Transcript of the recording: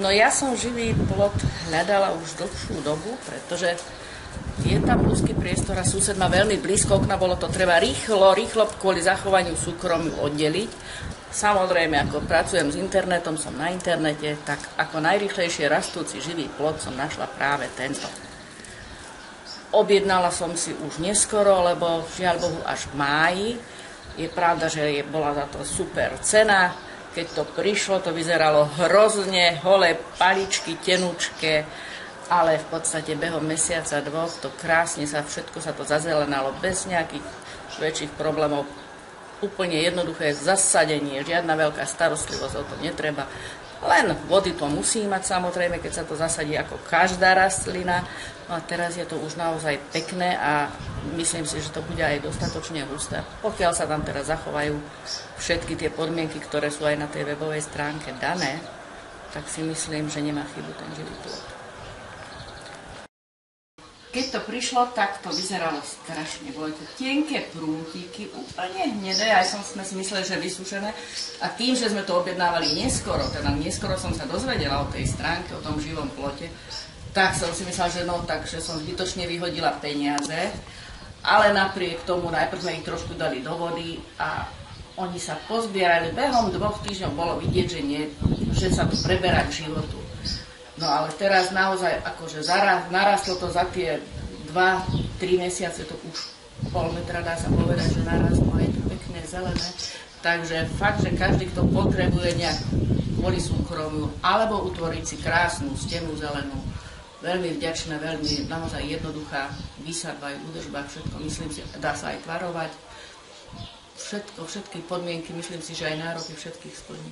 No ja som živý plot hľadala už dlhšiu dobu, pretože je tam úzky priestor a sused má veľmi blízko okna, bolo to treba rýchlo kvôli zachovaniu súkromiu oddeliť. Samozrejme, ako pracujem s internetom, som na internete, tak ako najrýchlejšie rastúci živý plot som našla práve tento. Objednala som si už neskoro, lebo žiaľ Bohu až v máji. Je pravda, že bola za to super cena. Keď to prišlo, to vyzeralo hrozne, holé paličky, tenučké, ale v podstate behom mesiaca, dvoch, to krásne všetko sa to zazelenalo bez nejakých väčších problémov. Úplne jednoduché zasadenie, žiadna veľká starostlivosť, o to netreba. Len vody to musí mať samozrejme, keď sa to zasadí ako každá rastlina. No a teraz je to už naozaj pekné a myslím si, že to bude aj dostatočne husté. Pokiaľ sa tam teraz zachovajú všetky tie podmienky, ktoré sú aj na tej webovej stránke dané, tak si myslím, že nemá chybu ten živý plot. Keď to prišlo, tak to vyzeralo strašne. Boli to tenké prútiky, úplne hnedé, aj sme si mysleli, že vysušené. A tým, že sme to objednávali neskoro, teda neskoro som sa dozvedela o tej stránke, o tom živom plote, tak som si myslela, že takže som zbytočne vyhodila peniaze. Ale napriek tomu najprv sme ich trošku dali do vody a oni sa pozbierali. Behom 2 týždňov bolo vidieť, že sa to preberá k životu. No ale teraz naozaj akože narastlo to za tie 2-3 mesiace, to už pol metra dá sa povedať, že narastlo, je to pekné, zelené. Takže fakt, že každý, kto potrebuje nejak kvôli súkromiu, alebo utvoriť si krásnu stenu zelenú, veľmi vďačná, veľmi naozaj jednoduchá výsadba, údržba, všetko, myslím si, dá sa aj tvarovať. Všetky podmienky, myslím si, že aj nároky všetkých splní.